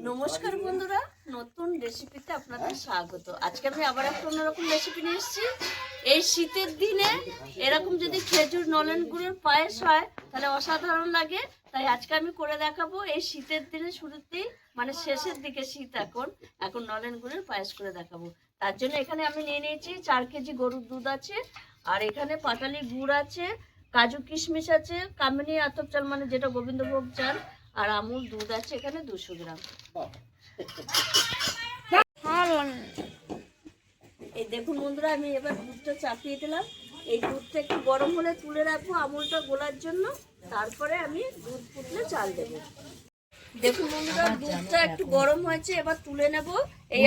নমস্কার বন্ধুরা, নতুন রেসিপিতে আপনাদের স্বাগত। আজকে আমি আবার একটা অন্যরকম রেসিপি নিয়ে এসেছি। এই শীতের দিনে এরকম যদি খেজুর নলেন গুড়ের পায়েস হয় তাহলে অসাধারণ লাগে। তাই আজকে আমি করে দেখাবো এই শীতের দিনে শুরুতেই, মানে শেষের দিকে শীত এখন নলেন গুড়ের পায়েস করে দেখাবো। তার জন্য এখানে আমি নিয়ে নিয়েছি 4 কেজি গরুর দুধ আছে, আর এখানে পাটালি গুড় আছে, কাজু কিশমিশ আছে, কামিনী আতপ চাল মানে যেটা গোবিন্দভোগ চাল, আর আমুল দুধ আছে এখানে 200 গ্রাম। এই দেখুন বন্ধুরা, আমি এবার দুধটা চাপিয়ে দিলাম। এই দুধটা একটু গরম হলে তুলে রাখবো আমুলটা গোলার জন্য, তারপরে আমি দুধ ফুটলে চাল দেবো। দেখুন বন্ধুরা, দুধটা একটু গরম হয়েছে, এবার তুলে নেব এই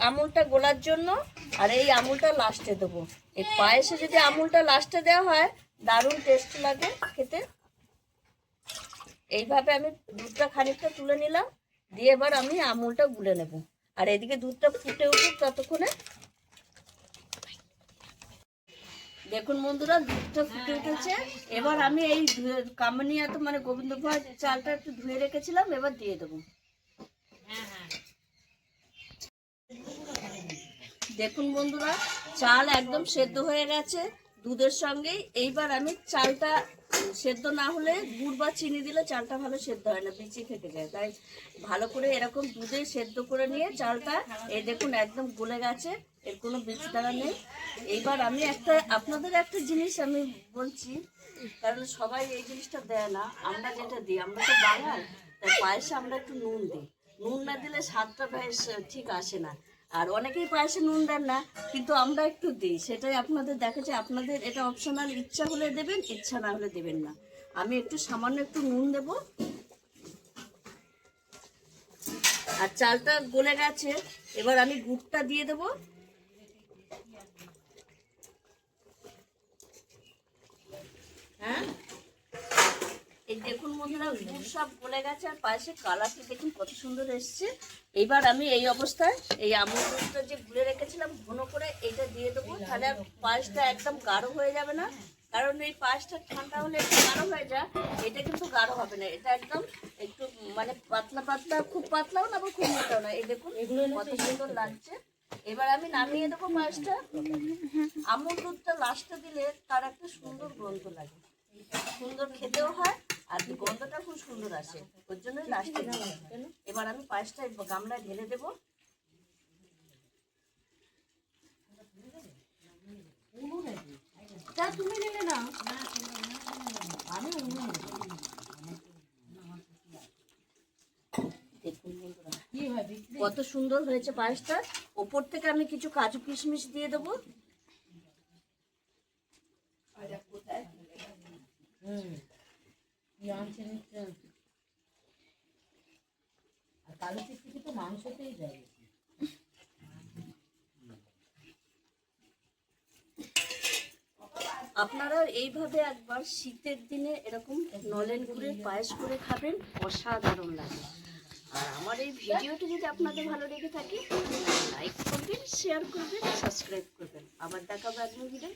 আমুলটা গোলার জন্য। আর এই আমুলটা লাস্টে দেবো। এই পায়েসে যদি আমুলটা লাস্টে দেওয়া হয় দারুণ টেস্ট লাগে খেতে। এইভাবে আমি দুধটা খানিকটা তুলে নিলাম, দিয়ে এবার আমি আমুলটা গুলে নেব। আর এদিকে দুধটা ফুটে উঠুক ততক্ষণে। দেখুন বন্ধুরা, দুধটা ফুটে উঠেছে। এবার আমি এই কামিনী আতপ মানে গোবিন্দভোগ চালটা একটু ধুয়ে রেখেছিলাম, এবার দিয়ে দেবো। দেখুন বন্ধুরা, চাল একদম সেদ্ধ হয়ে গেছে দুধের সঙ্গেই। এইবার আমি চালটা সেদ্ধ না হলে গুড় বা চিনি দিলে চালটা ভালো সেদ্ধ হয় না, বিচি থেকে যায়। তাই ভালো করে এরকম দুধে সেদ্ধ করে নিয়ে চালটা, এই দেখুন একদম গলে গেছে, এর কোনো বীজ দ্বারা নেই। এইবার আমি আপনাদের একটা জিনিস আমি বলছি, কারণ সবাই এই জিনিসটা দেয় না। আমরা যেটা দিই, আমরা তো বাঙাল, তাই পায়েসে আমরা একটু নুন দিই। নুন না দিলে স্বাদটা বেশ ঠিক আসে না। আর অনেকেই পায়েসে নুন দেন না, কিন্তু আমরা একটু দিই। সেটাই আপনাদের দেখাচ্ছে। আপনাদের এটা অপশনাল, ইচ্ছা হলে দেবেন, ইচ্ছা না হলে দেবেন না। আমি একটু সামান্য একটু নুন দেব। আর চালটা গলে গেছে, এবার আমি গুড়টা দিয়ে দেবো। হ্যাঁ, এই দেখুন বন্ধুরা, গুড় সব গলে গেছে, আর পায়েসের কালারটা দেখুন কত সুন্দর এসছে। এইবার আমি এই অবস্থায় এই আমুল দুধটা যে গুলে রেখেছিলাম ঘন করে, এটা দিয়ে দেবো। তাহলে আর পায়েসটা একদম গাঢ় হয়ে যাবে না। কারণ এই পায়েসটা ঠান্ডা হলে একটু গাঢ় হয়ে যায়, এটা কিন্তু গাঢ় হবে না। এটা একদম একটু মানে পাতলা পাতলা, খুব পাতলাও না আবার খুব মোটাও না। এই দেখুন কত সুন্দর লাগছে। এবার আমি নামিয়ে দেবো পায়েসটা। আমুল দুধটা লাস্টে দিলে তার একটা সুন্দর গন্ধ লাগে, সুন্দর খেতেও হয়, আর গন্ধটা খুব সুন্দর আসে। ওর জন্যই লাস্টে দেবো। এবার আমি পায়েসটা গামলায় ঢেলে দেবো। তুমি নেবে না, আমি কত সুন্দর হয়েছে পায়েসটা। ওপর থেকে আমি কিছু কাজু কিশমিশ দিয়ে দেবো। কালো চিপটি তো মাংসতেই যাবে। আপনারা এইভাবে একবার শীতের দিনে এরকম নলেন গুড়ের পায়েস করে খাবেন, অসাধারণ লাগে। আর আমার এই ভিডিওটি যদি আপনাদের ভালো লেগে থাকে, লাইক করবেন, শেয়ার করবেন, সাবস্ক্রাইব করবেন। আবার দেখাবো একদিন ভিডিও।